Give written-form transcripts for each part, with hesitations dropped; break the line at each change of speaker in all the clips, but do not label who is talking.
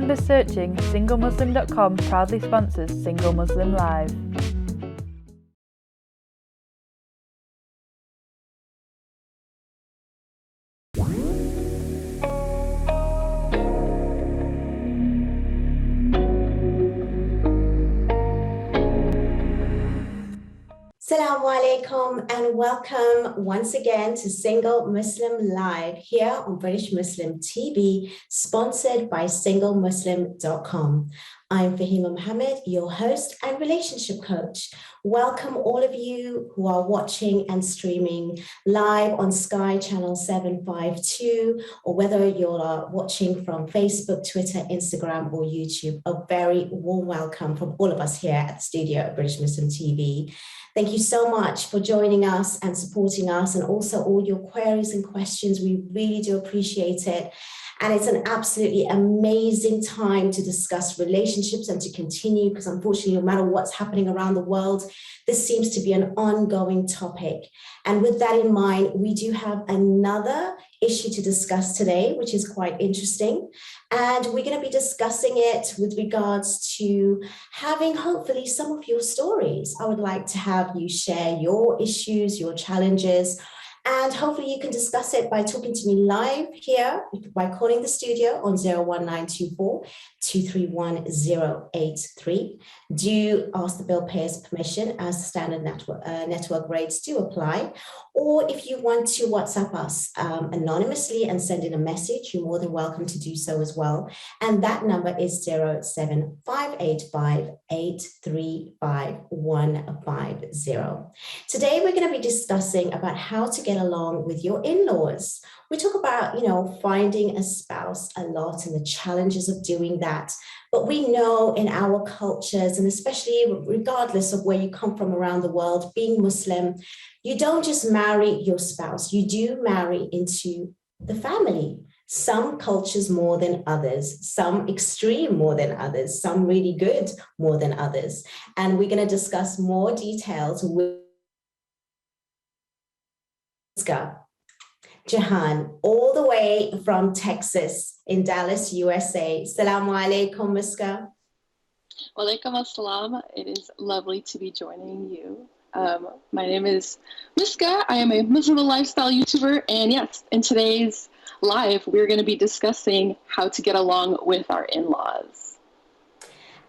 Remember searching SingleMuslim.com proudly sponsors Single Muslim Live.
Assalamu alaikum and welcome once again to Single Muslim Live here on British Muslim TV, sponsored by SingleMuslim.com. I'm Fahima Mohammed, your host and relationship coach. Welcome all of you who are watching and streaming live on Sky Channel 752, or whether you're watching from Facebook, Twitter, Instagram, or YouTube. A very warm welcome from all of us here at the studio at British Muslim TV. Thank you so much for joining us and supporting us, and also all your queries and questions. We really do appreciate it. And it's an absolutely amazing time to discuss relationships and to continue, because unfortunately, no matter what's happening around the world, this seems to be an ongoing topic. And with that in mind, we do have another issue to discuss today, which is quite interesting. And we're going to be discussing it with regards to having hopefully some of your stories. I would like to have you share your issues, your challenges, and hopefully you can discuss it by talking to me live here by calling the studio on 01924 231 083. Do ask the bill payer's permission, as standard network rates do apply. Or if you want to WhatsApp us anonymously and send in a message, you're more than welcome to do so as well. And that number is 07585 835 150. Today, we're going to be discussing about how to get along with your in-laws. We talk about, finding a spouse a lot and the challenges of doing that. But we know in our cultures, and especially regardless of where you come from around the world, being Muslim, you don't just marry your spouse, you do marry into the family. Some cultures more than others, some extreme more than others, some really good more than others. And we're going to discuss more details with Muska Jahan, all the way from Texas in Dallas, USA. Assalamu alaikum, Muska.
Walaikum assalam. It is lovely to be joining you. My name is Muska. I am a Muslimah Lifestyle YouTuber. And yes, in today's live, we're going to be discussing how to get along with our in-laws.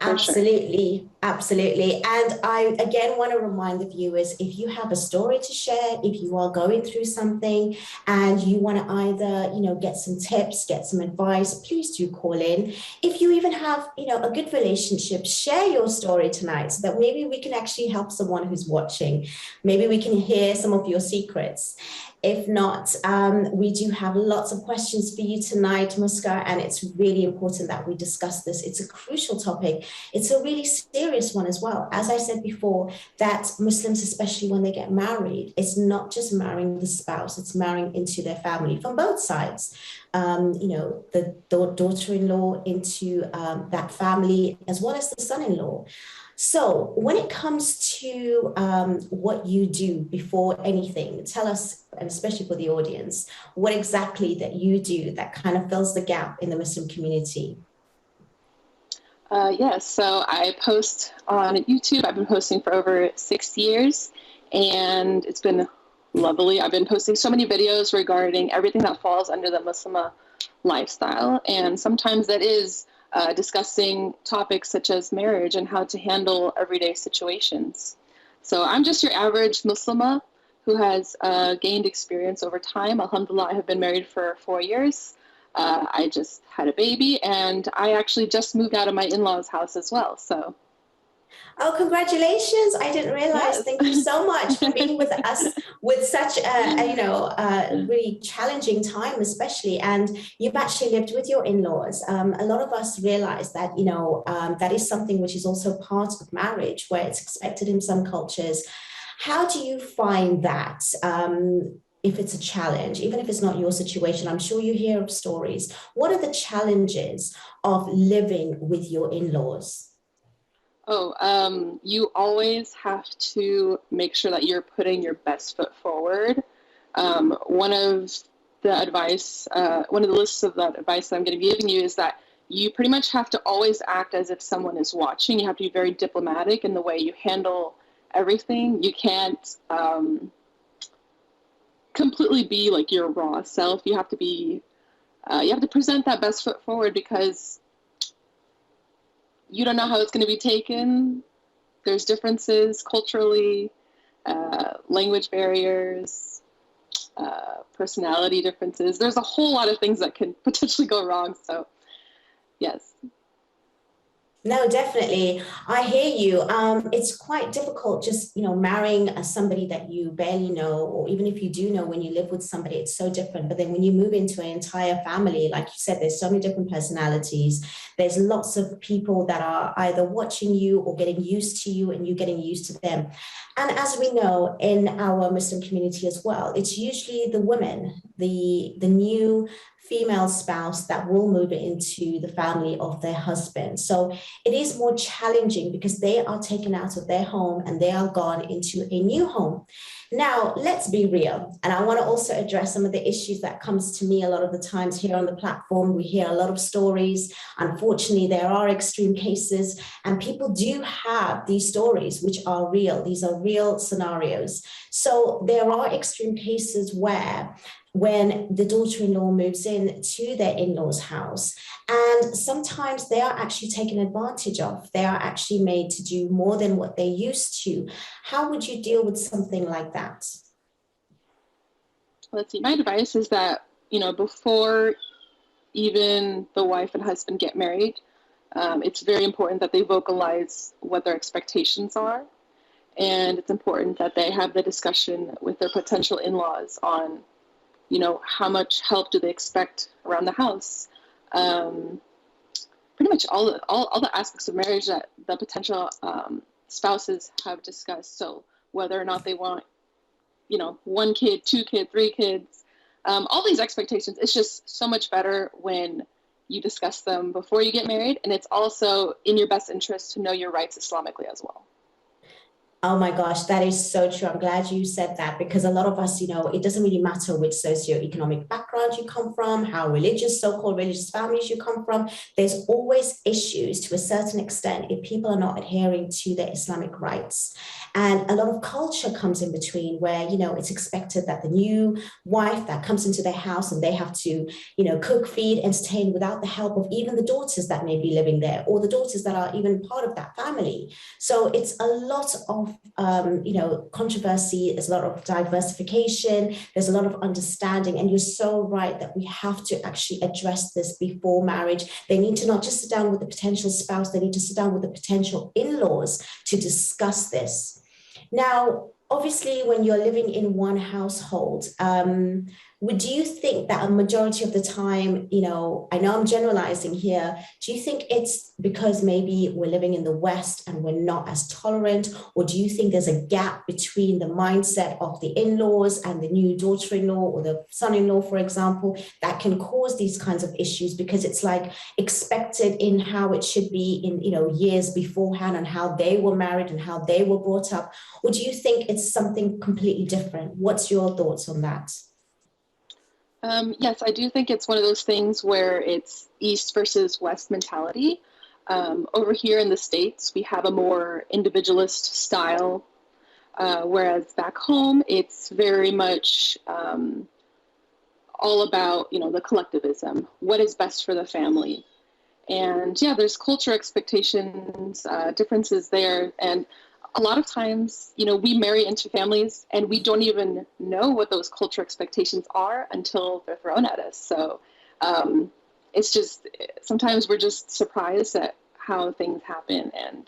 Absolutely, sure. Absolutely. And I, again, want to remind the viewers, if you have a story to share, if you are going through something and you want to either, get some tips, get some advice, please do call in. If you even have, a good relationship, share your story tonight so that maybe we can actually help someone who's watching. Maybe we can hear some of your secrets. If not, we do have lots of questions for you tonight, Muska, and it's really important that we discuss this. It's a crucial topic. It's a really serious one as well. As I said before, that Muslims, especially when they get married, it's not just marrying the spouse, it's marrying into their family from both sides. The daughter-in-law into that family, as well as the son-in-law. So when it comes to what you do before anything, tell us, and especially for the audience, what exactly that you do that kind of fills the gap in the Muslim community.
Yes, so I post on YouTube. I've been posting for over 6 years, and it's been lovely. I've been posting so many videos regarding everything that falls under the Muslimah lifestyle, and sometimes that is discussing topics such as marriage and how to handle everyday situations. So I'm just your average Muslimah who has gained experience over time. Alhamdulillah, I have been married for 4 years. I just had a baby, and I actually just moved out of my in-laws' house as well. So.
Oh, congratulations. I didn't realize.
Yes.
Thank you so much for being with us with such a really challenging time, especially. And you've actually lived with your in-laws. A lot of us realize that, that is something which is also part of marriage, where it's expected in some cultures. How do you find that? If it's a challenge, even if it's not your situation, I'm sure you hear of stories. What are the challenges of living with your in-laws?
You always have to make sure that you're putting your best foot forward. One of the lists of that advice that I'm going to be giving you is that you pretty much have to always act as if someone is watching. You have to be very diplomatic in the way you handle everything. You can't completely be like your raw self. You have to be, you have to present that best foot forward, because you don't know how it's going to be taken. There's differences culturally, language barriers, personality differences. There's a whole lot of things that can potentially go wrong. So, yes.
No, definitely. I hear you. It's quite difficult just, marrying somebody that you barely know, or even if you do know, when you live with somebody, it's so different. But then when you move into an entire family, like you said, there's so many different personalities. There's lots of people that are either watching you or getting used to you, and you getting used to them. And as we know in our Muslim community as well, it's usually the women, the new female spouse that will move into the family of their husband. So it is more challenging because they are taken out of their home and they are gone into a new home. Now, let's be real. And I want to also address some of the issues that comes to me a lot of the times here on the platform. We hear a lot of stories. Unfortunately, there are extreme cases, and people do have these stories, which are real. These are real scenarios. So there are extreme cases where when the daughter-in-law moves in to their in-laws' house, and sometimes they are actually taken advantage of. They are actually made to do more than what they used to. How would you deal with something like that?
Let's see. My advice is that, before even the wife and husband get married, it's very important that they vocalize what their expectations are. And it's important that they have the discussion with their potential in-laws on, how much help do they expect around the house? Pretty much all the aspects of marriage that the potential spouses have discussed. So whether or not they want, 1 kid, 2 kids, 3 kids, all these expectations, it's just so much better when you discuss them before you get married. And it's also in your best interest to know your rights Islamically as well.
Oh my gosh, that is so true. I'm glad you said that, because a lot of us, it doesn't really matter which socioeconomic background you come from, how religious, so-called religious families you come from. There's always issues to a certain extent if people are not adhering to their Islamic rights. And a lot of culture comes in between where, it's expected that the new wife that comes into their house and they have to, cook, feed, entertain without the help of even the daughters that may be living there, or the daughters that are even part of that family. So it's a lot of controversy. There's a lot of diversification. There's a lot of understanding. And you're so right that we have to actually address this before marriage. They need to not just sit down with the potential spouse, they need to sit down with the potential in-laws to discuss this. Now, obviously, when you're living in one household, do you think that a majority of the time, I know I'm generalizing here, do you think it's because maybe we're living in the West and we're not as tolerant, or do you think there's a gap between the mindset of the in-laws and the new daughter-in-law or the son-in-law, for example, that can cause these kinds of issues because it's like expected in how it should be in, years beforehand, and how they were married and how they were brought up? Or do you think it's something completely different? What's your thoughts on that?
Yes, I do think it's one of those things where it's East versus West mentality. Over here in the States, we have a more individualist style, whereas back home, it's very much all about, the collectivism, what is best for the family. And yeah, there's culture expectations, differences there. And a lot of times, we marry into families and we don't even know what those culture expectations are until they're thrown at us. So it's just, sometimes we're just surprised at how things happen. And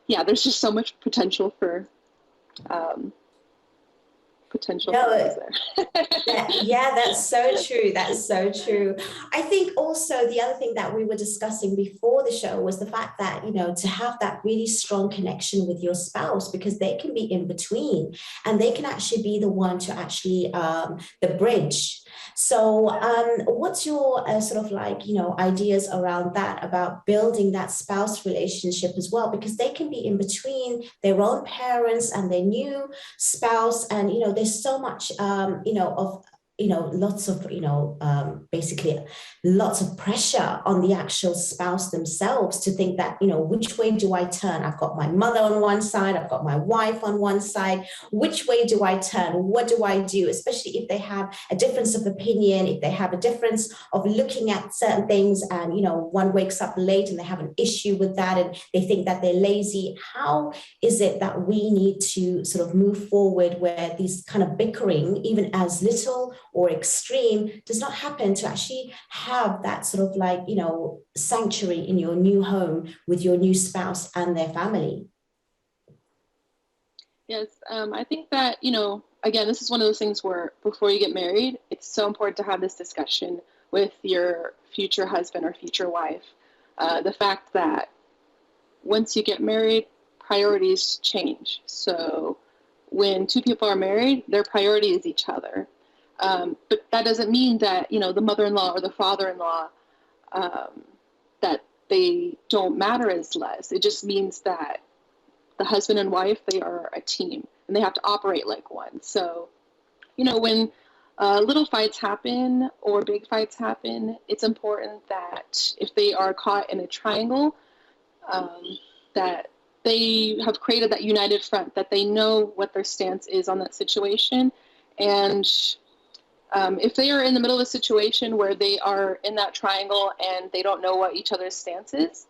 yeah, there's just so much potential for there.
Yeah, that's so true. That's so true. I think also the other thing that we were discussing before the show was the fact that, to have that really strong connection with your spouse, because they can be in between and they can actually be the one to actually the bridge. So what's your ideas around that, about building that spouse relationship as well? Because they can be in between their own parents and their new spouse. And, there's so much, of lots of, basically lots of pressure on the actual spouse themselves to think that, which way do I turn? I've got my mother on one side, I've got my wife on one side. Which way do I turn? What do I do? Especially if they have a difference of opinion, if they have a difference of looking at certain things, and, one wakes up late and they have an issue with that and they think that they're lazy. How is it that we need to sort of move forward where these kind of bickering, even as little or extreme, does not happen, to actually have that sort of like, sanctuary in your new home with your new spouse and their family?
Yes, I think that, again, this is one of those things where before you get married, it's so important to have this discussion with your future husband or future wife. The fact that once you get married, priorities change. So when two people are married, their priority is each other. But that doesn't mean that, the mother-in-law or the father-in-law, that they don't matter as less. It just means that the husband and wife, they are a team and they have to operate like one. So, when little fights happen or big fights happen, it's important that if they are caught in a triangle, that they have created that united front, that they know what their stance is on that situation. And if they are in the middle of a situation where they are in that triangle and they don't know what each other's stance is,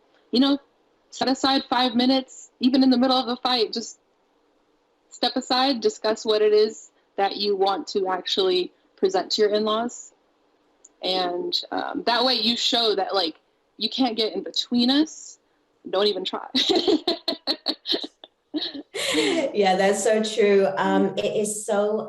set aside 5 minutes, even in the middle of a fight, just step aside, discuss what it is that you want to actually present to your in-laws. And that way you show that, like, you can't get in between us. Don't even try.
Yeah, that's so true. It is so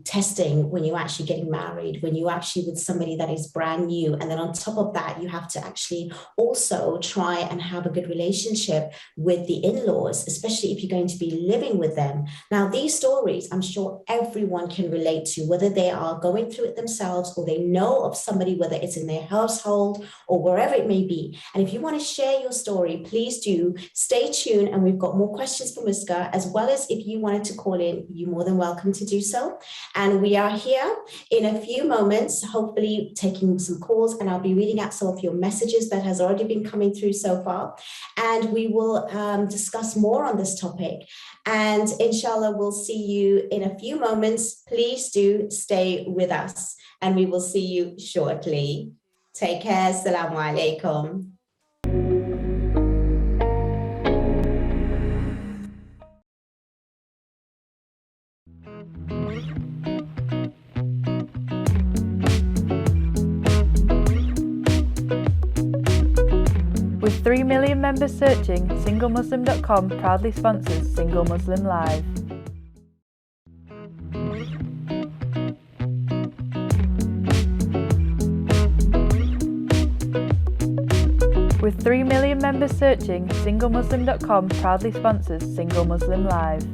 testing when you're actually getting married, when you're actually with somebody that is brand new. And then on top of that, you have to actually also try and have a good relationship with the in-laws, especially if you're going to be living with them. Now, these stories, I'm sure everyone can relate to, whether they are going through it themselves or they know of somebody, whether it's in their household or wherever it may be. And if you want to share your story, please do stay tuned. And we've got more questions for Muska, as well as if you wanted to call in, you're more than welcome to do so. And we are here in a few moments, hopefully taking some calls, and I'll be reading out some of your messages that has already been coming through so far. And we will discuss more on this topic. And inshallah, we'll see you in a few moments. Please do stay with us and we will see you shortly. Take care. Assalamu alaikum.
With 3 million members searching, SingleMuslim.com proudly sponsors Single Muslim Live. With 3 million members searching, SingleMuslim.com proudly sponsors Single Muslim Live.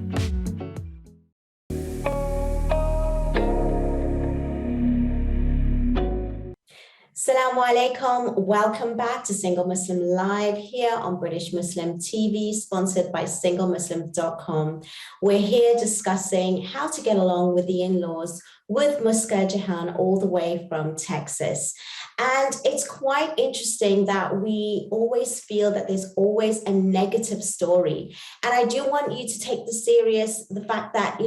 Assalamu alaikum. Welcome back to Single Muslim Live here on British Muslim TV, sponsored by SingleMuslim.com. We're here discussing how to get along with the in-laws with Muska Jahan, all the way from Texas. And it's quite interesting that we always feel that there's always a negative story. And I do want you to take this serious, the fact that,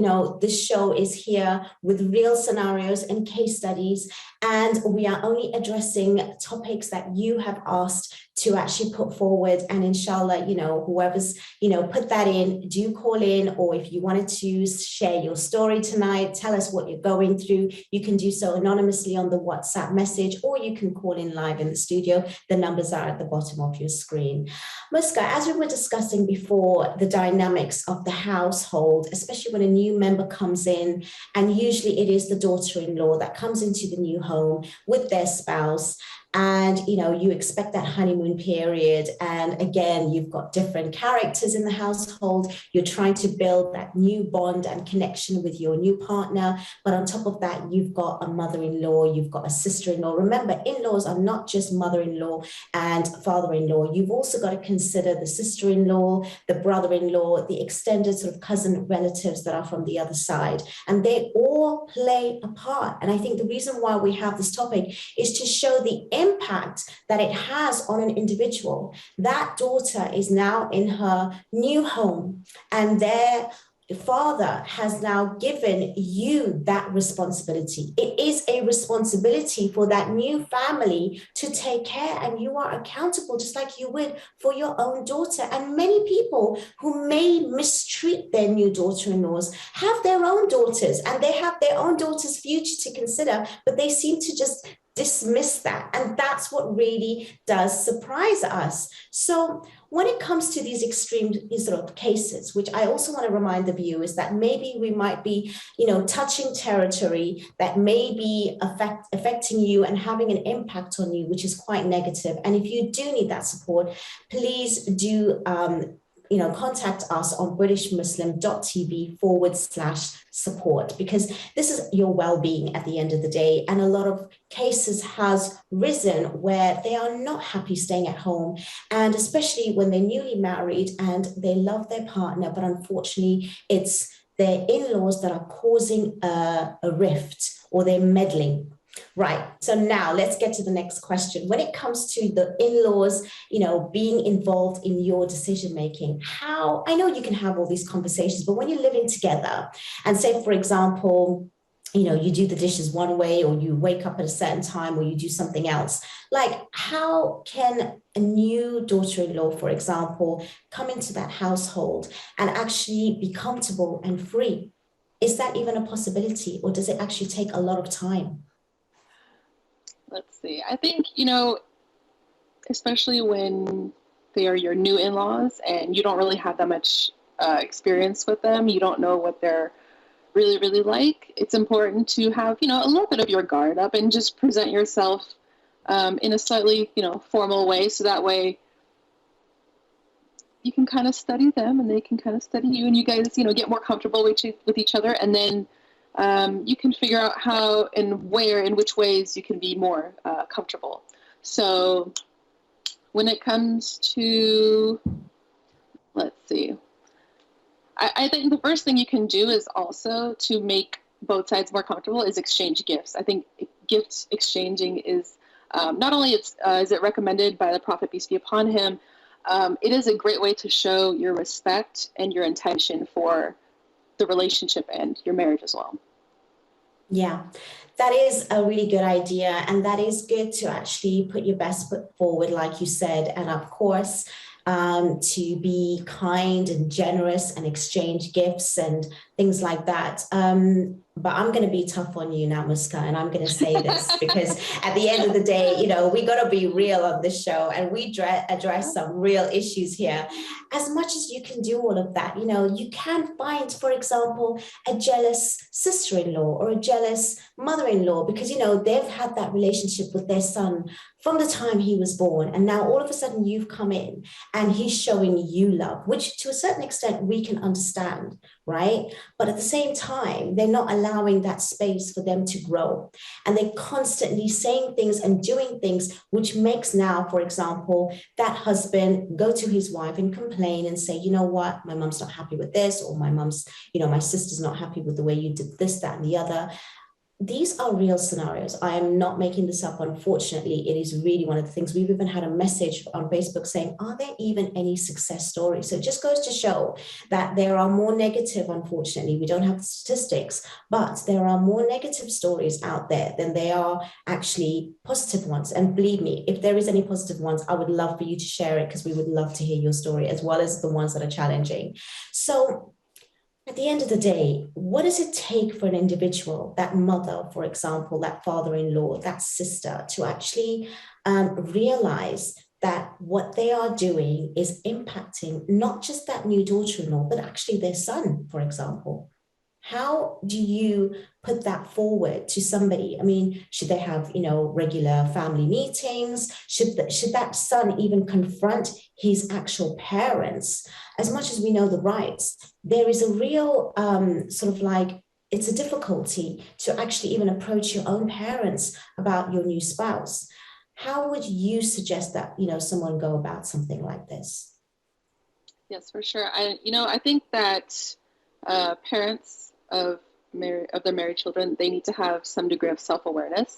this show is here with real scenarios and case studies. And we are only addressing topics that you have asked to actually put forward. And inshallah, whoever's, put that in, do call in. Or if you wanted to share your story tonight, tell us what you're going through, you can do so anonymously on the WhatsApp message, or you can call in live in the studio. The numbers are at the bottom of your screen. Muska, as we were discussing before, the dynamics of the household, especially when a new member comes in, and usually it is the daughter-in-law that comes into the new home with their spouse. and you expect that honeymoon period, and again, you've got different characters in the household. You're trying to build that new bond and connection with your new partner, but on top of that, you've got a mother-in-law, you've got a sister-in-law. Remember, in-laws are not just mother-in-law and father-in-law. You've also got to consider the sister-in-law, the brother-in-law, the extended sort of cousin relatives that are from the other side, and they all play a part. And I think the reason why we have this topic is to show the impact that it has on an individual. That daughter is now in her new home, and their father has now given you that responsibility. It is a responsibility for that new family to take care, and you are accountable just like you would for your own daughter. And many people who may mistreat their new daughter-in-laws have their own daughters, and they have their own daughter's future to consider, but they seem to just dismiss that. And that's what really does surprise us. So when it comes to these extreme sort of cases, which I also want to remind the viewers that maybe we might be, touching territory that may be affecting you and having an impact on you, which is quite negative. And if you do need that support, please do contact us on BritishMuslim.tv/support, because this is your well-being at the end of the day. And a lot of cases has risen where they are not happy staying at home, and especially when they're newly married and they love their partner, but unfortunately it's their in-laws that are causing a rift, or they're meddling. Right. So now let's get to the next question. When it comes to the in-laws, being involved in your decision-making, how, I know you can have all these conversations, but when you're living together and say, for example, you do the dishes one way, or you wake up at a certain time, or you do something else, like how can a new daughter-in-law, for example, come into that household and actually be comfortable and free? Is that even a possibility, or does it actually take a lot of time?
Let's see. I think, especially when they are your new in-laws and you don't really have that much experience with them, you don't know what they're really, really like, it's important to have, a little bit of your guard up and just present yourself in a slightly, formal way. So that way you can kind of study them and they can kind of study you, and you guys, get more comfortable with each other. And then you can figure out how and where, in which ways you can be more comfortable. So when it comes to, let's see, I think the first thing you can do is also to make both sides more comfortable is exchange gifts. I think gift exchanging is not only is it recommended by the Prophet, peace be upon him, it is a great way to show your respect and your intention for the relationship and your marriage as well.
Yeah, that is a really good idea. And that is good to actually put your best foot forward, like you said. And of course, to be kind and generous and exchange gifts and things like that. But I'm going to be tough on you now, Muska, and I'm going to say this because at the end of the day, we got to be real on this show, and we address some real issues here. As much as you can do all of that, you can find, for example, a jealous sister-in-law or a jealous mother-in-law because, they've had that relationship with their son from the time he was born. And now all of a sudden you've come in and he's showing you love, which to a certain extent we can understand, right? But at the same time, they're not allowing that space for them to grow. And they're constantly saying things and doing things, which makes now, for example, that husband go to his wife and complain and say, you know what, my mom's not happy with this, or my mom's, my sister's not happy with the way you did this, that, and the other. These are real scenarios. I am not making this up. Unfortunately, it is really one of the things. We've even had a message on Facebook saying, are there even any success stories? So it just goes to show that there are more negative, unfortunately. We don't have the statistics, but there are more negative stories out there than there are actually positive ones. And believe me, if there is any positive ones, I would love for you to share it because we would love to hear your story as well as the ones that are challenging. So at the end of the day, what does it take for an individual, that mother, for example, that father-in-law, that sister, to actually realize that what they are doing is impacting not just that new daughter-in-law, but actually their son, for example? How do you put that forward to somebody? I mean, should they have, regular family meetings? Should that son even confront his actual parents? As much as we know the rights, there is a real sort of like, it's a difficulty to actually even approach your own parents about your new spouse. How would you suggest that, someone go about something like this?
Yes, for sure. I think that parents of their married children, they need to have some degree of self-awareness.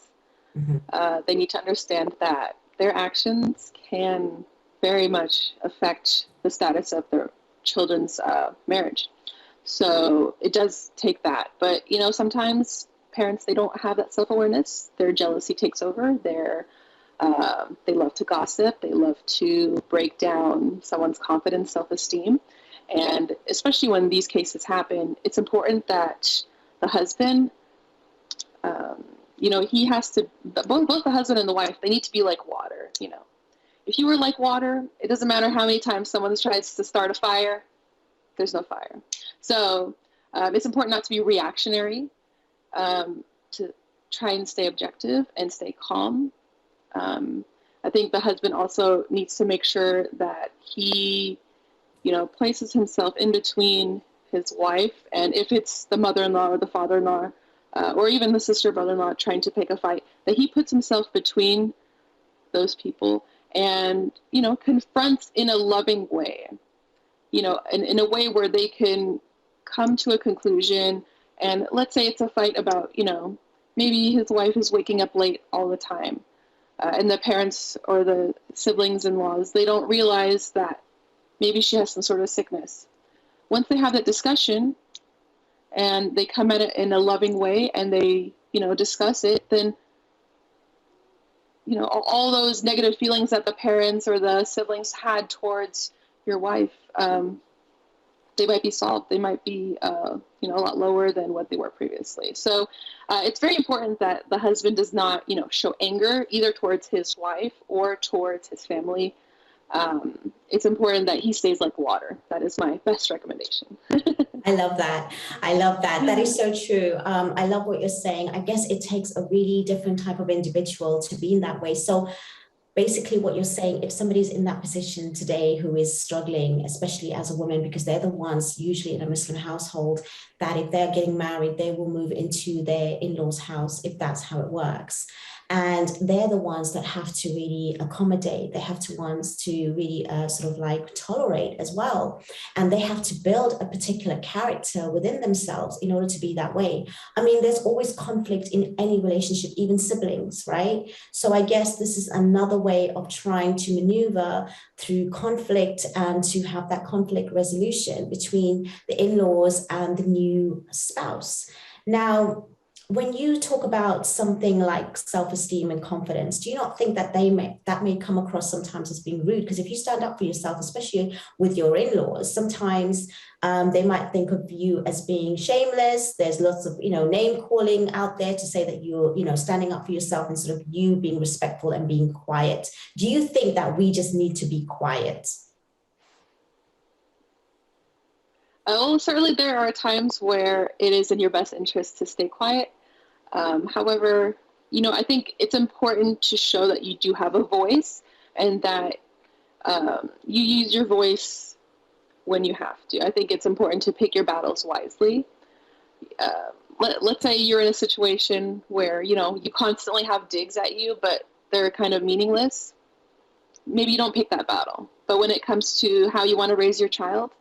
They need to understand that their actions can very much affect the status of their children's marriage. So it does take that. But, sometimes parents, they don't have that self-awareness. Their jealousy takes over. They love to gossip. They love to break down someone's confidence, self-esteem. And especially when these cases happen, it's important that the husband, he has to, both the husband and the wife, they need to be like water. If you were like water, it doesn't matter how many times someone tries to start a fire, there's no fire. So it's important not to be reactionary, to try and stay objective and stay calm. I think the husband also needs to make sure that he, places himself in between his wife, and if it's the mother-in-law or the father-in-law, or even the sister brother-in-law trying to pick a fight, that he puts himself between those people and, confronts in a loving way, in a way where they can come to a conclusion. And let's say it's a fight about, maybe his wife is waking up late all the time. And the parents or the siblings-in-laws, they don't realize that maybe she has some sort of sickness. Once they have that discussion and they come at it in a loving way and they, discuss it, then, all those negative feelings that the parents or the siblings had towards your wife, they might be solved. They might be, a lot lower than what they were previously. So it's very important that the husband does not, show anger either towards his wife or towards his family. It's important that he stays like water. That is my best recommendation.
I love that. I love that. That is so true. I love what you're saying. I guess it takes a really different type of individual to be in that way. So basically what you're saying, if somebody's in that position today who is struggling, especially as a woman, because they're the ones usually in a Muslim household, that if they're getting married, they will move into their in-laws' house if that's how it works. And they're the ones that have to really accommodate. They have to ones to really sort of like tolerate as well. And they have to build a particular character within themselves in order to be that way. I mean, there's always conflict in any relationship, even siblings, right? So I guess this is another way of trying to maneuver through conflict and to have that conflict resolution between the in-laws and the new spouse. Now, when you talk about something like self-esteem and confidence, do you not think that that may come across sometimes as being rude? Because if you stand up for yourself, especially with your in-laws, sometimes they might think of you as being shameless. There's lots of, name calling out there to say that you're, standing up for yourself instead of you being respectful and being quiet. Do you think that we just need to be quiet?
Well, certainly there are times where it is in your best interest to stay quiet. However, I think it's important to show that you do have a voice and that you use your voice when you have to. I think it's important to pick your battles wisely. Let's say you're in a situation where, you constantly have digs at you, but they're kind of meaningless. Maybe you don't pick that battle. But when it comes to how you want to raise your child,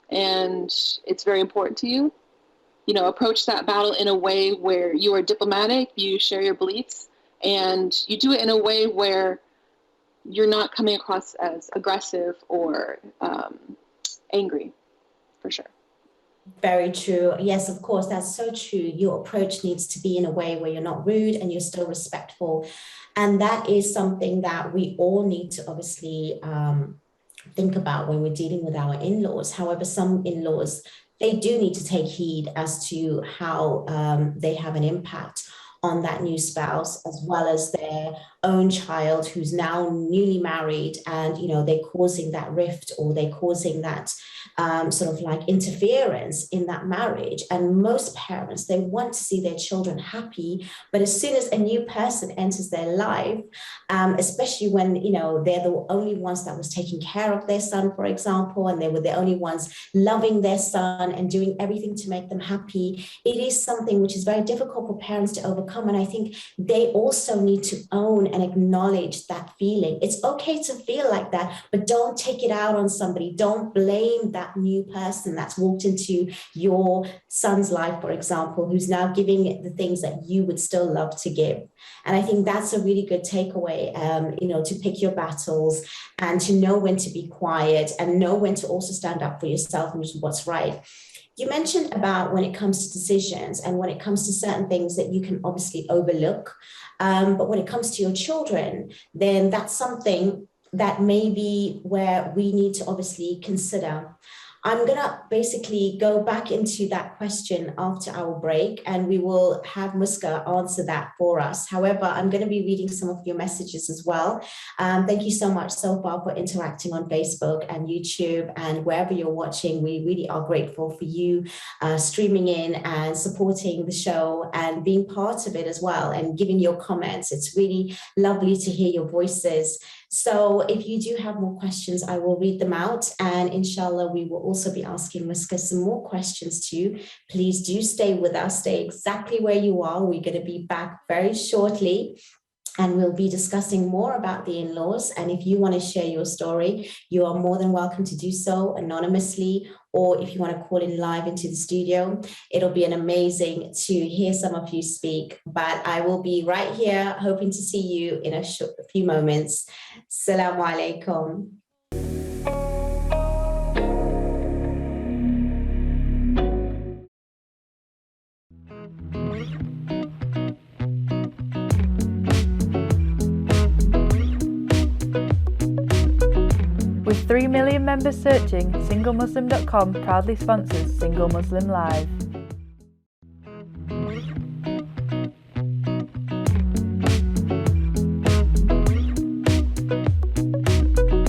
and it's very important to you, approach that battle in a way where you are diplomatic, you share your beliefs, and you do it in a way where you're not coming across as aggressive or angry, for sure.
Very true. Yes, of course, that's so true. Your approach needs to be in a way where you're not rude and you're still respectful. And that is something that we all need to obviously think about when we're dealing with our in-laws. However, some in-laws, they do need to take heed as to how they have an impact on that new spouse, as well as their own child who's now newly married, and they're causing that rift, or they're causing that sort of like interference in that marriage. And most parents, they want to see their children happy, but as soon as a new person enters their life, especially when they're the only ones that was taking care of their son, for example, and they were the only ones loving their son and doing everything to make them happy, it is something which is very difficult for parents to overcome. And I think they also need to own and acknowledge that feeling. It's okay to feel like that, but don't take it out on somebody. Don't blame that new person that's walked into your son's life, for example, who's now giving the things that you would still love to give. And I think that's a really good takeaway, to pick your battles and to know when to be quiet and know when to also stand up for yourself and what's right. You mentioned about when it comes to decisions and when it comes to certain things that you can obviously overlook. But when it comes to your children, then that's something that may be where we need to obviously consider. I'm going to basically go back into that question after our break, and we will have Muska answer that for us. However, I'm going to be reading some of your messages as well. Thank you so much so far for interacting on Facebook and YouTube and wherever you're watching. We really are grateful for you streaming in and supporting the show and being part of it as well and giving your comments. It's really lovely to hear your voices. So if you do have more questions, I will read them out, and inshallah, we will also be asking Muska some more questions too. Please do stay with us, stay exactly where you are. We're going to be back very shortly, and we'll be discussing more about the in-laws. And if you want to share your story, you are more than welcome to do so anonymously, or if you want to call in live into the studio. It'll be an amazing to hear some of you speak. But I will be right here, hoping to see you in a few moments. Assalamu alaikum.
With 3 million members searching, SingleMuslim.com proudly sponsors Single Muslim Live.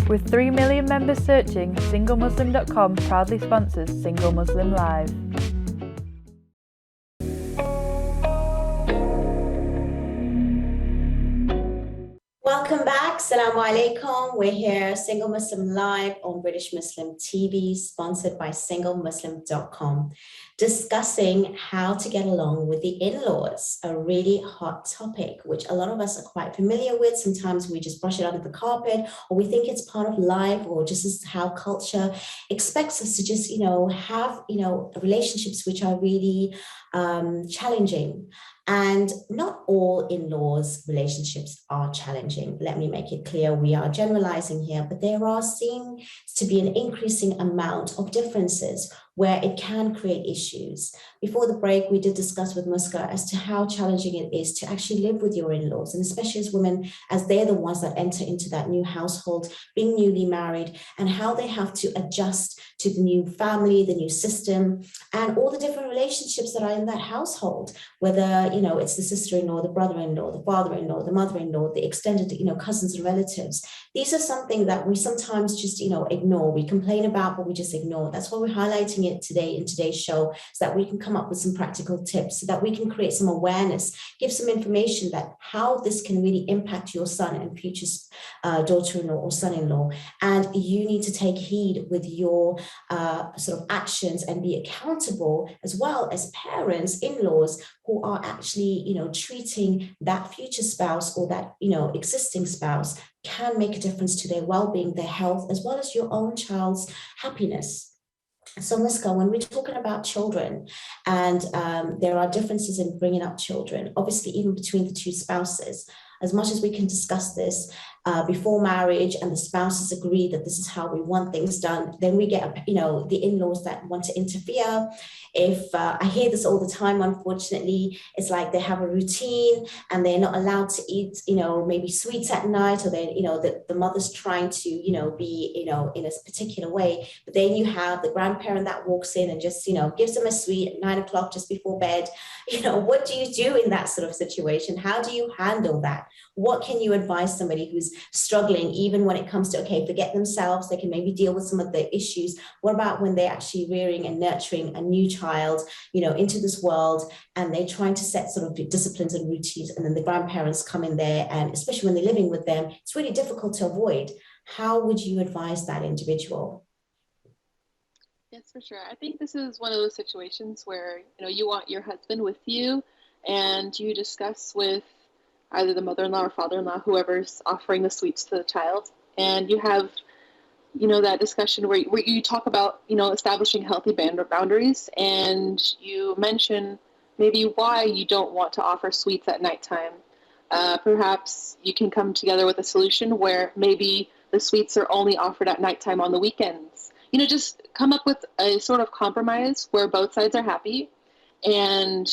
With 3 million members searching, SingleMuslim.com proudly sponsors Single Muslim Live.
Welcome back. Assalamu alaikum. We're here, Single Muslim Live on British Muslim TV, sponsored by SingleMuslim.com, discussing how to get along with the in-laws, a really hot topic, which a lot of us are quite familiar with. Sometimes we just brush it under the carpet, or we think it's part of life, or just as how culture expects us to just, have, relationships which are really challenging. And not all in-laws relationships are challenging. Let me make it clear, we are generalizing here, but there are seems to be an increasing amount of differences where it can create issues. Before the break, we did discuss with Muska as to how challenging it is to actually live with your in-laws, and especially as women, as they're the ones that enter into that new household, being newly married, and how they have to adjust to the new family, the new system, and all the different relationships that are in that household, whether, it's the sister-in-law, the brother-in-law, the father-in-law, the mother-in-law, the extended, cousins and relatives. These are something that we sometimes just, ignore. We complain about, but we just ignore. That's why we're highlighting it today in today's show, so that we can come up with some practical tips, so that we can create some awareness, give some information that how this can really impact your son and future daughter-in-law or son-in-law. And you need to take heed with your sort of actions and be accountable, as well as parents, in-laws, who are actually, treating that future spouse or that, existing spouse, can make a difference to their well-being, their health, as well as your own child's happiness. So, Muska, when we're talking about children, and there are differences in bringing up children, obviously even between the two spouses, as much as we can discuss this before marriage and the spouses agree that this is how we want things done, then we get, the in-laws that want to interfere. If I hear this all the time, unfortunately, it's like they have a routine and they're not allowed to eat, maybe sweets at night, or they, the mother's trying to, be, in a particular way. But then you have the grandparent that walks in and just, gives them a sweet at 9 o'clock just before bed. What do you do in that sort of situation? How do you handle that? What can you advise somebody who's struggling, even when it comes to, okay, forget themselves, they can maybe deal with some of the issues. What about when they're actually rearing and nurturing a new child, into this world, and they're trying to set sort of disciplines and routines, and then the grandparents come in there, and especially when they're living with them, it's really difficult to avoid. How would you advise that individual?
Yes, for sure. I think this is one of those situations where, you want your husband with you, and you discuss with either the mother-in-law or father-in-law, whoever's offering the sweets to the child, and you have, that discussion where you talk about, establishing healthy boundaries, and you mention maybe why you don't want to offer sweets at nighttime. Perhaps you can come together with a solution where maybe the sweets are only offered at nighttime on the weekends. Just come up with a sort of compromise where both sides are happy, and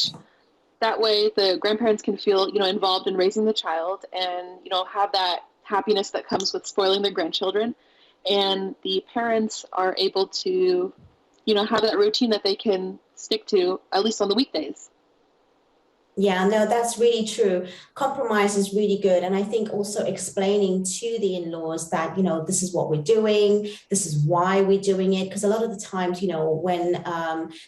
that way the grandparents can feel, involved in raising the child, and, have that happiness that comes with spoiling their grandchildren. And the parents are able to, have that routine that they can stick to, at least on the weekdays.
Yeah, no, that's really true. Compromise is really good. And I think also explaining to the in-laws that, this is what we're doing, this is why we're doing it. Because a lot of the times, when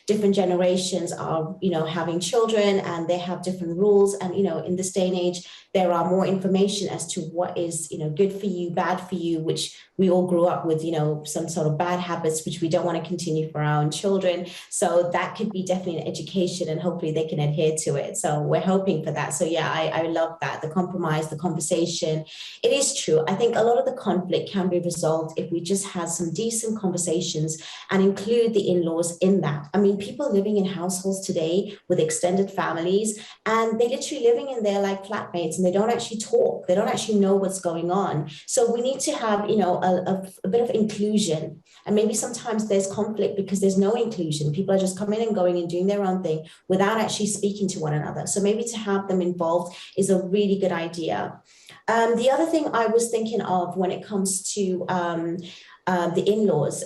different generations are, having children and they have different rules, and, in this day and age, there are more information as to what is, good for you, bad for you, which we all grew up with, some sort of bad habits, which we don't want to continue for our own children. So that could be definitely an education, and hopefully they can adhere to it. So we're hoping for that. So yeah, I love that. The compromise, the conversation. It is true. I think a lot of the conflict can be resolved if we just have some decent conversations and include the in-laws in that. I mean, people living in households today with extended families, and they're literally living in there like flatmates, and they don't actually talk. They don't actually know what's going on. So we need to have, a bit of inclusion. And maybe sometimes there's conflict because there's no inclusion. People are just coming and going and doing their own thing without actually speaking to one another. So maybe to have them involved is a really good idea. The other thing I was thinking of when it comes to the in-laws,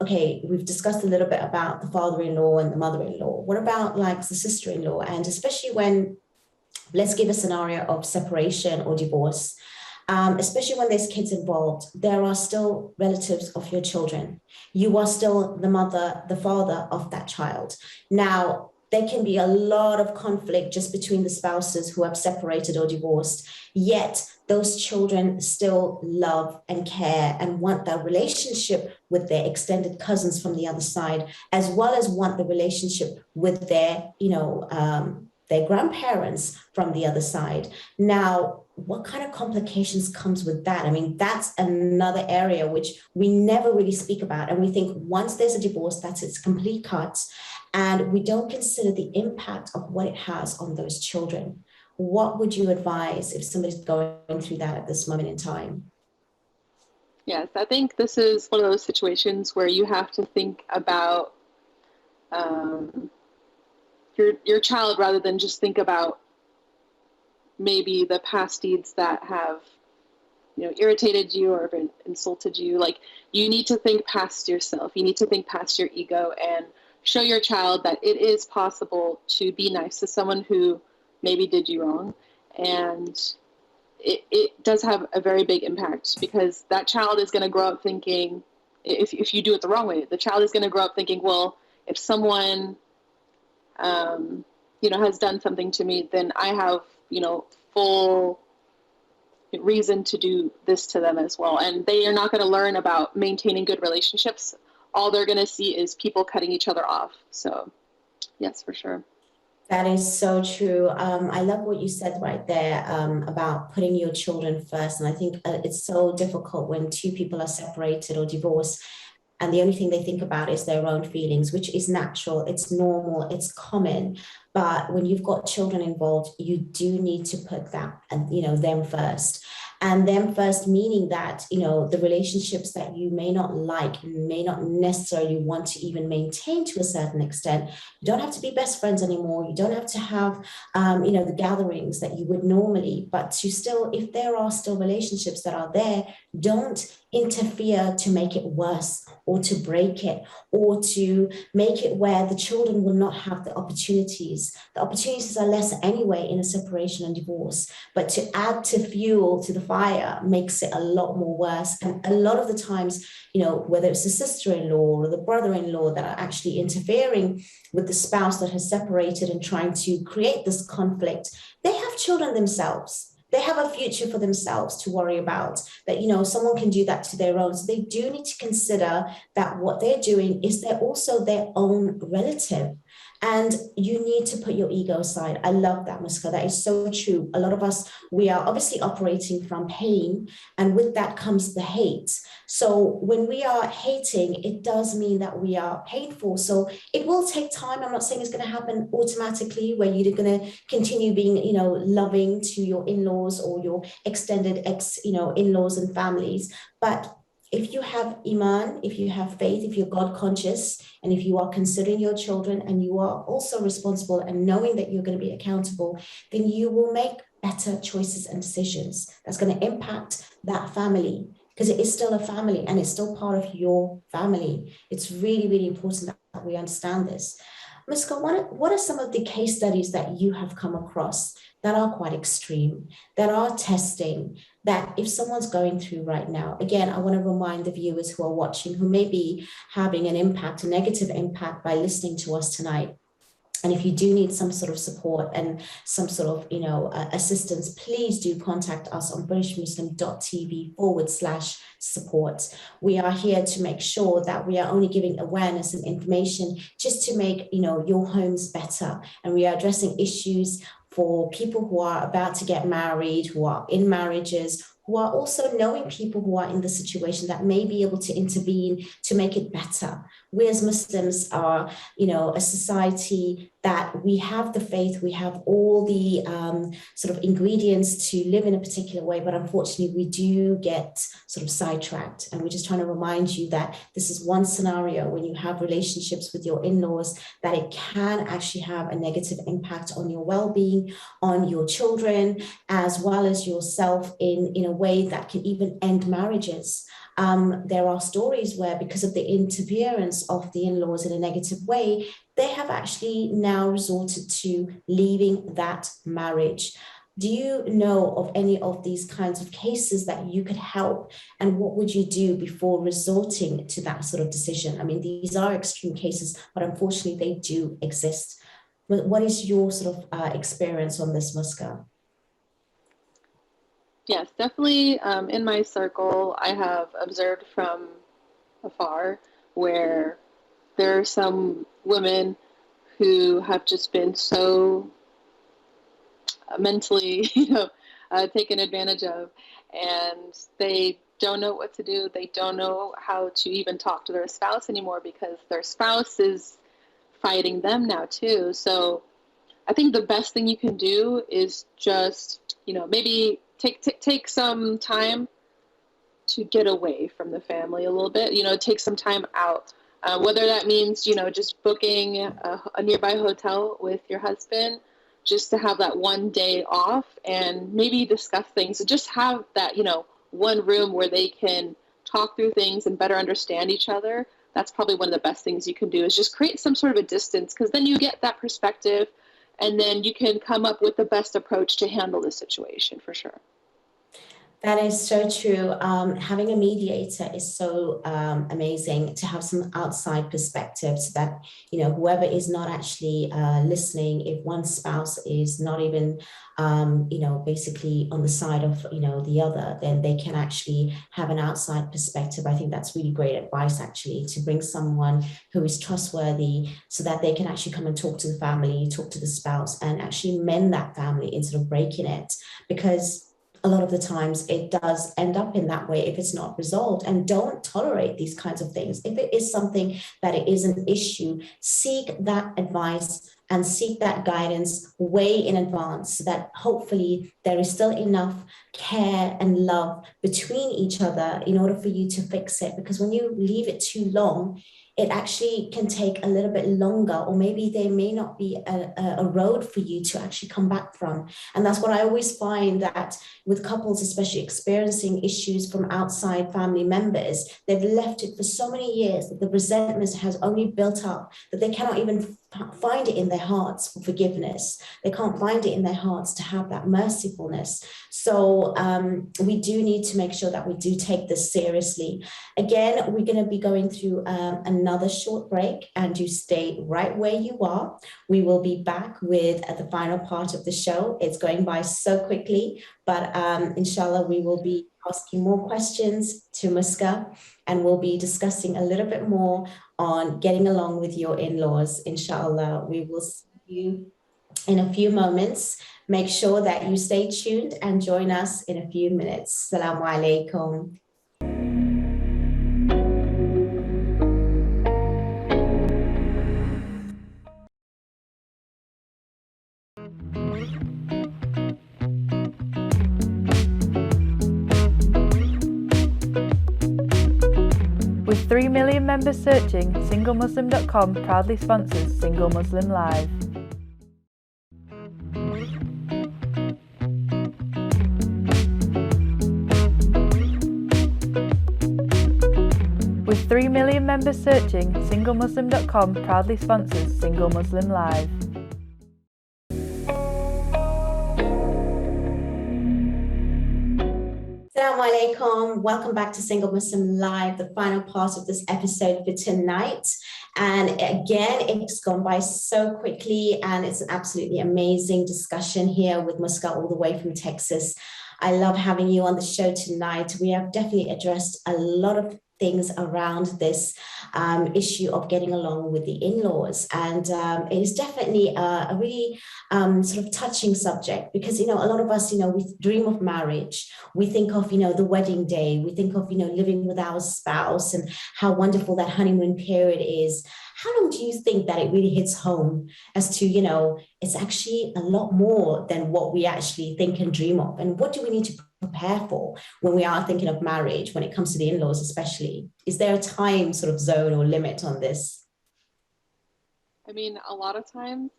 okay, we've discussed a little bit about the father-in-law and the mother-in-law. What about like the sister-in-law? And especially when, let's give a scenario of separation or divorce. Especially when there's kids involved, there are still relatives of your children. You are still the mother, the father of that child. Now, there can be a lot of conflict just between the spouses who have separated or divorced, yet those children still love and care and want that relationship with their extended cousins from the other side, as well as want the relationship with their, their grandparents from the other side. Now, what kind of complications comes with that? I mean, that's another area which we never really speak about. And we think once there's a divorce, that's its complete cut. And we don't consider the impact of what it has on those children. What would you advise if somebody's going through that at this moment in time?
Yes, I think this is one of those situations where you have to think about your child, rather than just think about maybe the past deeds that have, irritated you or been insulted you. Like, you need to think past yourself. You need to think past your ego and show your child that it is possible to be nice to someone who maybe did you wrong. And it does have a very big impact, because that child is going to grow up thinking, if you do it the wrong way, the child is going to grow up thinking, well, if someone has done something to me, then I have, full reason to do this to them as well. And they are not going to learn about maintaining good relationships. All they're going to see is people cutting each other off. So yes, for sure.
That is so true. I love what you said right there about putting your children first. And I think it's so difficult when two people are separated or divorced. and the only thing they think about is their own feelings, which is natural, it's normal, it's common. But when you've got children involved, you do need to put that, and them first. And them first meaning that, the relationships that you may not like, may not necessarily want to even maintain to a certain extent. You don't have to be best friends anymore. You don't have to have, the gatherings that you would normally, but to still, if there are still relationships that are there, don't interfere to make it worse or to break it or to make it where the children will not have the opportunities. The opportunities are less anyway in a separation and divorce, but to add to fuel to the fire makes it a lot more worse. And a lot of the times, whether it's the sister-in-law or the brother-in-law that are actually interfering with the spouse that has separated and trying to create this conflict, they have children themselves. They have a future for themselves to worry about, that, someone can do that to their own. So they do need to consider that what they're doing is they're also their own relative. And you need to put your ego aside. I love that, Muska. That is so true. A lot of us, we are obviously operating from pain, and with that comes the hate. So when we are hating, it does mean that we are painful. So it will take time. I'm not saying it's going to happen automatically where you're going to continue being, loving to your in-laws or your extended in-laws and families. But if you have iman, if you have faith, if you're God conscious, and if you are considering your children and you are also responsible and knowing that you're going to be accountable, then you will make better choices and decisions that's going to impact that family, because it is still a family and it's still part of your family. It's really, really important that we understand this. Muska, what are some of the case studies that you have come across that are quite extreme, that are testing, that if someone's going through right now? Again, I want to remind the viewers who are watching, who may be having an impact, a negative impact by listening to us tonight. And if you do need some sort of support and some sort of, assistance, please do contact us on BritishMuslim.tv/support. We are here to make sure that we are only giving awareness and information just to make, your homes better. And we are addressing issues for people who are about to get married, who are in marriages, who are also knowing people who are in the situation that may be able to intervene to make it better. We as Muslims are, a society that we have the faith, we have all the sort of ingredients to live in a particular way, but unfortunately we do get sort of sidetracked. And we're just trying to remind you that this is one scenario when you have relationships with your in-laws, that it can actually have a negative impact on your well-being, on your children, as well as yourself in a way that can even end marriages. There are stories where, because of the interference of the in-laws in a negative way, they have actually now resorted to leaving that marriage. Do you know of any of these kinds of cases that you could help? And what would you do before resorting to that sort of decision? I mean, these are extreme cases, but unfortunately they do exist. What is your sort of experience on this, Muska?
Yes, definitely. In my circle, I have observed from afar where there are some women who have just been so mentally, taken advantage of, and they don't know what to do. They don't know how to even talk to their spouse anymore because their spouse is fighting them now too. So I think the best thing you can do is just, maybe take some time to get away from the family a little bit, take some time out. Whether that means, just booking a nearby hotel with your husband, just to have that one day off and maybe discuss things. So just have that, one room where they can talk through things and better understand each other. That's probably one of the best things you can do, is just create some sort of a distance, because then you get that perspective and then you can come up with the best approach to handle the situation for sure.
That is so true. Having a mediator is so amazing, to have some outside perspective, so that, whoever is not actually listening, if one spouse is not even, basically on the side of, the other, then they can actually have an outside perspective. I think that's really great advice, actually, to bring someone who is trustworthy, so that they can actually come and talk to the family, talk to the spouse, and actually mend that family instead of breaking it. Because a lot of the times it does end up in that way if it's not resolved. And don't tolerate these kinds of things. If it is something that it is an issue, seek that advice and seek that guidance way in advance, so that hopefully there is still enough care and love between each other in order for you to fix it. Because when you leave it too long, it actually can take a little bit longer, or maybe there may not be a road for you to actually come back from. And that's what I always find, that with couples, especially experiencing issues from outside family members, they've left it for so many years that the resentment has only built up, that they cannot even find it in their hearts for forgiveness. They can't find it in their hearts to have that mercifulness. So we do need to make sure that we do take this seriously. Again, we're going to be going through another short break, and you stay right where you are. We will be back with the final part of the show. It's going by so quickly, but inshallah, we will be asking more questions to Muska, and we'll be discussing a little bit more on getting along with your in-laws. Inshallah, we will see you in a few moments. Make sure that you stay tuned and join us in a few minutes. Assalamu alaikum.
With 3 million members searching, SingleMuslim.com proudly sponsors Single Muslim Live. With 3 million members searching, SingleMuslim.com proudly sponsors Single Muslim Live.
Assalamu alaikum. Welcome back to Single Muslim Live, the final part of this episode for tonight. And again, it's gone by so quickly, and it's an absolutely amazing discussion here with Muska all the way from Texas. I love having you on the show tonight. We have definitely addressed a lot of things around this issue of getting along with the in-laws, and it is definitely a really sort of touching subject, because a lot of us, we dream of marriage, we think of the wedding day, we think of living with our spouse and how wonderful that honeymoon period is. How long do you think that it really hits home as to it's actually a lot more than what we actually think and dream of? And what do we need to prepare for when we are thinking of marriage, when it comes to the in-laws especially? Is there a time sort of zone or limit on this?
I mean, a lot of times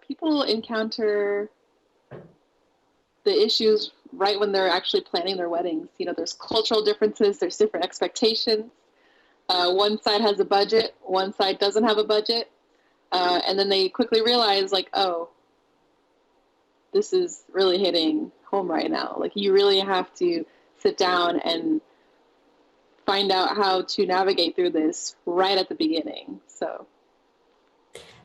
people encounter the issues right when they're actually planning their weddings. There's cultural differences, there's different expectations. One side has a budget, one side doesn't have a budget. And then they quickly realize, like, oh, this is really hitting home right now. Like, you really have to sit down and find out how to navigate through this right at the beginning. So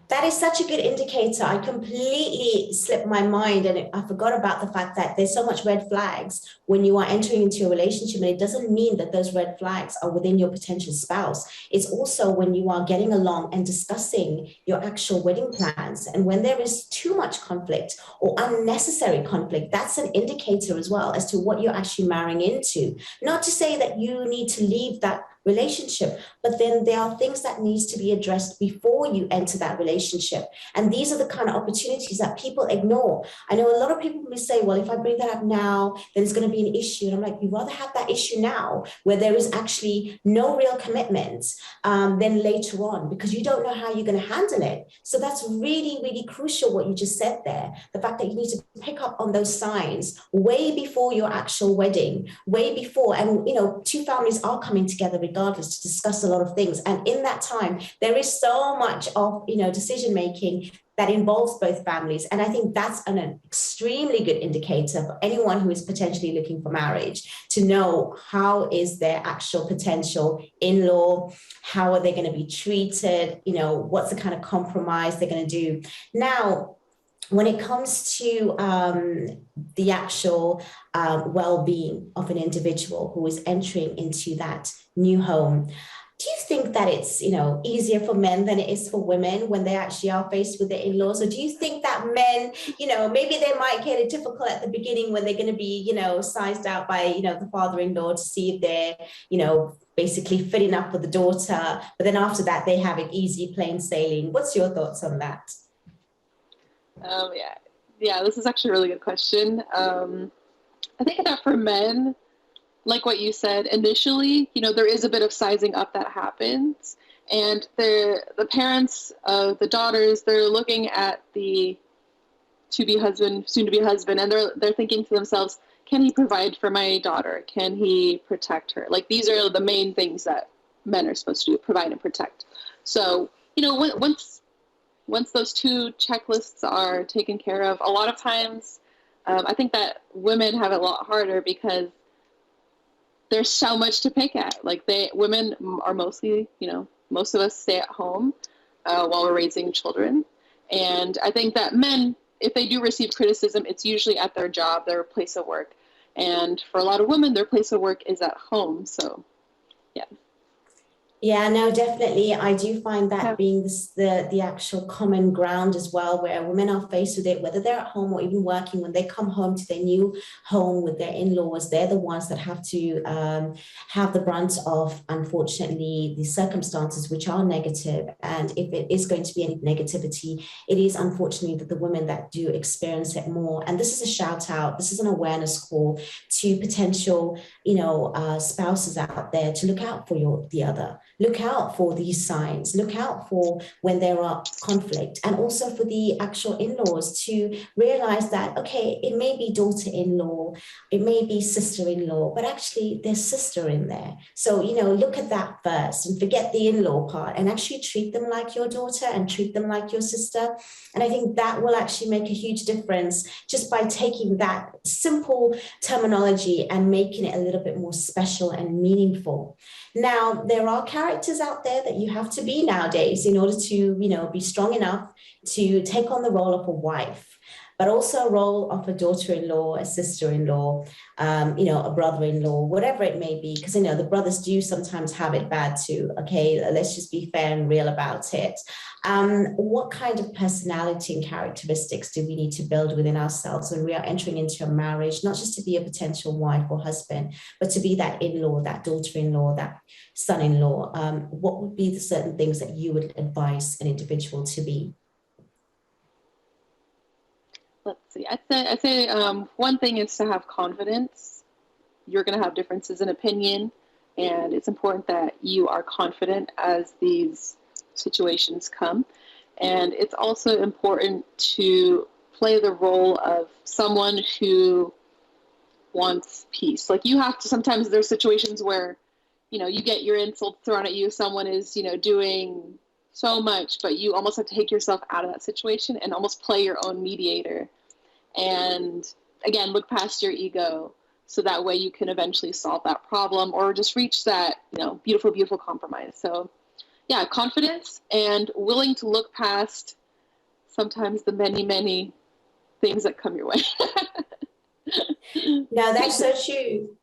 that is such a good indicator. I completely slipped my mind, and I forgot about the fact that there's so much red flags when you are entering into a relationship. And it doesn't mean that those red flags are within your potential spouse. It's also when you are getting along and discussing your actual wedding plans. And when there is too much conflict or unnecessary conflict, that's an indicator as well as to what you're actually marrying into. Not to say that you need to leave that relationship, but then there are things that needs to be addressed before you enter that relationship. And these are the kind of opportunities that people ignore. I know a lot of people will say, well, if I bring that up now, then it's going to be an issue. And I'm like, you'd rather have that issue now where there is actually no real commitment than later on, because you don't know how you're going to handle it. So that's really, really crucial what you just said there. The fact that you need to pick up on those signs way before your actual wedding, way before. And, two families are coming together regardless to discuss a lot of things. And in that time, there is so much of, decision making that involves both families. And I think that's an extremely good indicator for anyone who is potentially looking for marriage, to know how is their actual potential in-law, how are they going to be treated, what's the kind of compromise they're going to do. Now, when it comes to the actual well-being of an individual who is entering into that new home, Do you think that it's, easier for men than it is for women when they actually are faced with their in-laws? Or do you think that men, maybe they might get it difficult at the beginning when they're going to be, sized out by, the father-in-law to see if they're, basically fitting up with the daughter, but then after that they have it easy, plain sailing. What's your thoughts on that?
Yeah, this is actually a really good question. I think that for men, like what you said, initially, there is a bit of sizing up that happens. And the parents of the daughters, they're looking at the soon-to-be husband, and they're thinking to themselves, can he provide for my daughter? Can he protect her? Like, these are the main things that men are supposed to do, provide and protect. So, once those two checklists are taken care of, a lot of times, I think that women have it a lot harder because there's so much to pick at. Like, women are mostly, most of us stay at home while we're raising children. And I think that men, if they do receive criticism, it's usually at their job, their place of work. And for a lot of women, their place of work is at home. So, yeah.
Yeah, no, definitely. I do find that being the actual common ground as well, where women are faced with it, whether they're at home or even working. When they come home to their new home with their in-laws, they're the ones that have to have the brunt of, unfortunately, the circumstances which are negative. And if it is going to be any negativity, it is unfortunately that the women that do experience it more. And this is a shout out. This is an awareness call to potential, spouses out there to look out for the other. Look out for these signs, look out for when there are conflict, and also for the actual in-laws to realize that, okay, it may be daughter-in-law, it may be sister-in-law, but actually there's sister in there. So, look at that first and forget the in-law part and actually treat them like your daughter and treat them like your sister. And I think that will actually make a huge difference just by taking that simple terminology and making it a little bit more special and meaningful. Now, there are characters out there that you have to be nowadays in order to, be strong enough to take on the role of a wife, but also a role of a daughter-in-law, a sister-in-law, a brother-in-law, whatever it may be, because, the brothers do sometimes have it bad too. Okay, let's just be fair and real about it. What kind of personality and characteristics do we need to build within ourselves when we are entering into a marriage, not just to be a potential wife or husband, but to be that in-law, that daughter-in-law, that son-in-law? What would be the certain things that you would advise an individual to be?
Let's see. I'd say one thing is to have confidence. You're going to have differences in opinion, and it's important that you are confident as these situations come. And it's also important to play the role of someone who wants peace. Like, you have to, sometimes there's situations where, you get your insult thrown at you. Someone is, doing so much, but you almost have to take yourself out of that situation and almost play your own mediator. And again, look past your ego, so that way you can eventually solve that problem or just reach that, beautiful, beautiful compromise. So yeah, confidence and willing to look past sometimes the many, many things that come your way.
No, that's so true.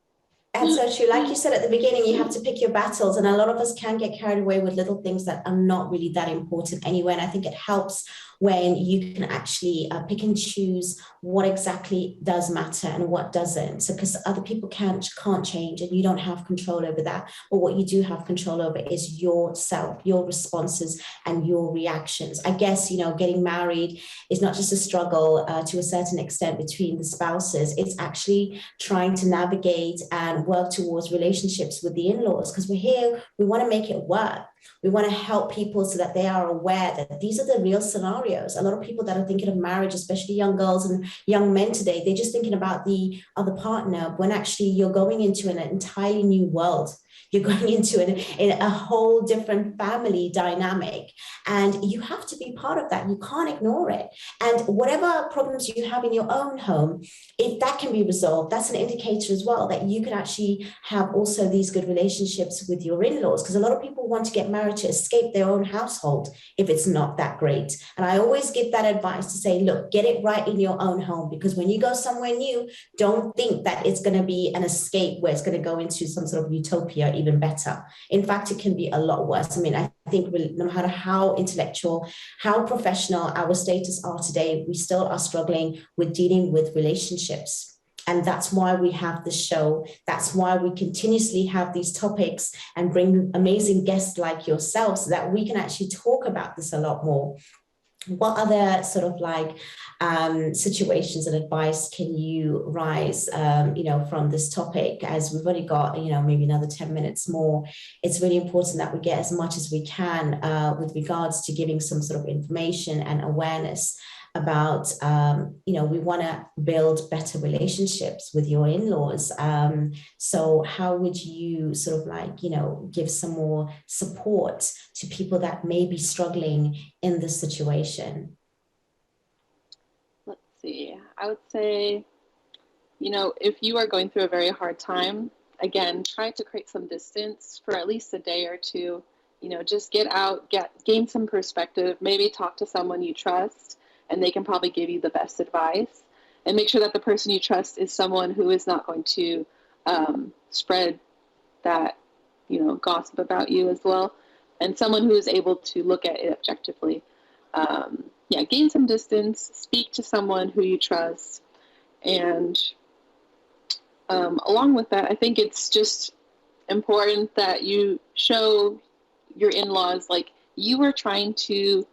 That's so true. Like you said at the beginning, you have to pick your battles, and a lot of us can get carried away with little things that are not really that important anyway. And I think it helps when you can actually pick and choose what exactly does matter and what doesn't. So, because other people can't change, and you don't have control over that. But what you do have control over is yourself, your responses and your reactions. I guess, getting married is not just a struggle to a certain extent between the spouses. It's actually trying to navigate and work towards relationships with the in-laws, because we're here, we want to make it work. We want to help people so that they are aware that these are the real scenarios. A lot of people that are thinking of marriage, especially young girls and young men today, they're just thinking about the other partner, when actually you're going into an entirely new world. You're going into a whole different family dynamic, and you have to be part of that. You can't ignore it. And whatever problems you have in your own home, if that can be resolved, that's an indicator as well that you can actually have also these good relationships with your in-laws, because a lot of people want to get married to escape their own household if it's not that great. And I always give that advice to say, look, get it right in your own home, because when you go somewhere new, don't think that it's going to be an escape where it's going to go into some sort of utopia even better. In fact, it can be a lot worse. I mean, I think no matter how intellectual, how professional our status are today, we still are struggling with dealing with relationships. And that's why we have this show. That's why we continuously have these topics and bring amazing guests like yourself so that we can actually talk about this a lot more. What other sort of like situations and advice can you rise, from this topic? As we've only got, maybe another 10 minutes more, it's really important that we get as much as we can with regards to giving some sort of information and awareness about, we want to build better relationships with your in-laws. So how would you sort of like, give some more support to people that may be struggling in this situation?
Let's see. I would say, if you are going through a very hard time, again, try to create some distance for at least a day or two. Just get out, gain some perspective, maybe talk to someone you trust, and they can probably give you the best advice. And make sure that the person you trust is someone who is not going to spread that, gossip about you as well, and someone who is able to look at it objectively. Gain some distance, speak to someone who you trust. And along with that, I think it's just important that you show your in-laws like you are trying to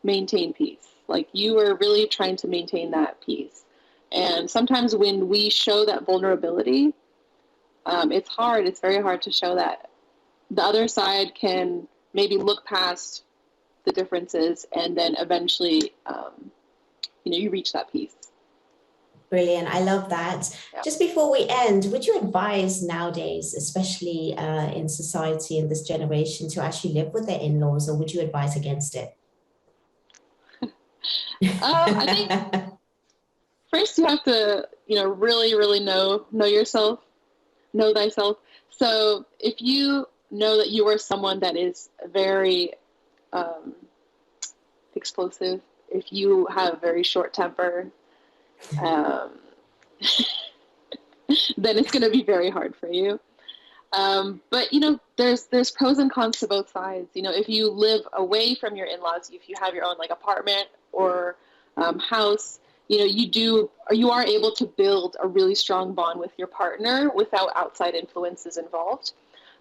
maintain peace. Like you are really trying to maintain that peace. And sometimes when we show that vulnerability, it's hard. It's very hard to show that. The other side can maybe look past the differences and then eventually, you reach that peace.
Brilliant. I love that. Yeah. Just before we end, would you advise nowadays, especially in society in this generation, to actually live with their in-laws, or would you advise against it?
I think first you have to, really, really know yourself, know thyself. So if you know that you are someone that is very explosive, if you have a very short temper, then it's going to be very hard for you. But there's pros and cons to both sides. If you live away from your in-laws, if you have your own like apartment or house, you are able to build a really strong bond with your partner without outside influences involved.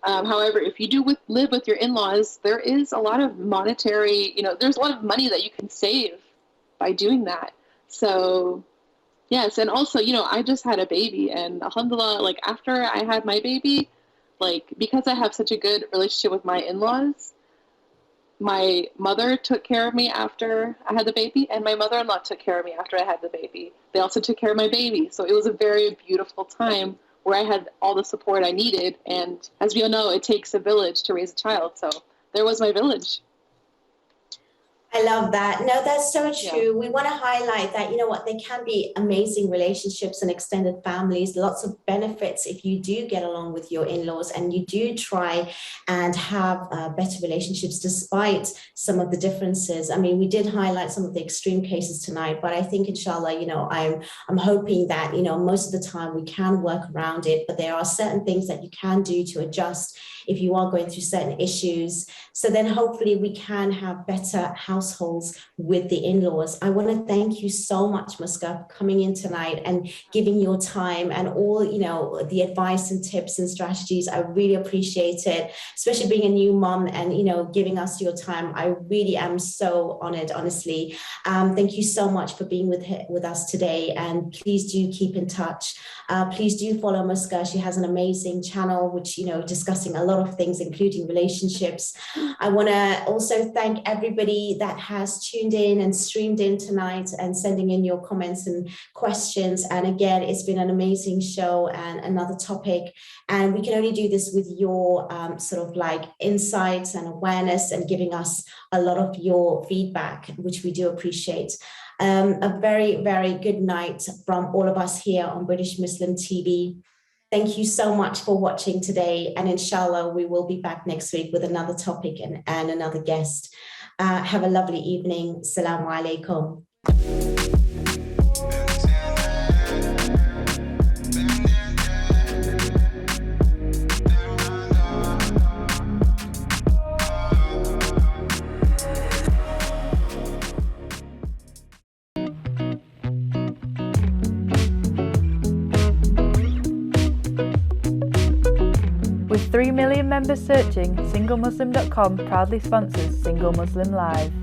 However, if you do live with your in-laws, there is a lot of monetary, there's a lot of money that you can save by doing that. So yes, and also, I just had a baby, and alhamdulillah, like after I had my baby, like because I have such a good relationship with my in-laws, my mother took care of me after I had the baby, and my mother-in-law took care of me after I had the baby. They also took care of my baby. So it was a very beautiful time where I had all the support I needed. And as we all know, it takes a village to raise a child. So there was my village.
I love that. No, that's so true. Yeah. We want to highlight that, there can be amazing relationships and extended families, lots of benefits if you do get along with your in-laws and you do try and have better relationships despite some of the differences. I mean, we did highlight some of the extreme cases tonight, but I think inshallah, I'm hoping that, most of the time we can work around it, but there are certain things that you can do to adjust if you are going through certain issues. So then hopefully we can have better households with the in-laws. I want to thank you so much, Muska, for coming in tonight and giving your time and all, the advice and tips and strategies. I really appreciate it, especially being a new mom and, giving us your time. I really am so honored, honestly. Thank you so much for being with us today. And please do keep in touch. Please do follow Muska. She has an amazing channel, which, discussing a lot of things, including relationships. I want to also thank everybody that has tuned in and streamed in tonight and sending in your comments and questions. And again, it's been an amazing show and another topic. And we can only do this with your sort of like insights and awareness and giving us a lot of your feedback, which we do appreciate. A very, very good night from all of us here on British Muslim TV. Thank you so much for watching today. And inshallah, we will be back next week with another topic and another guest. Have a lovely evening. Assalamu alaikum.
3 million members searching, SingleMuslim.com proudly sponsors Single Muslim Live.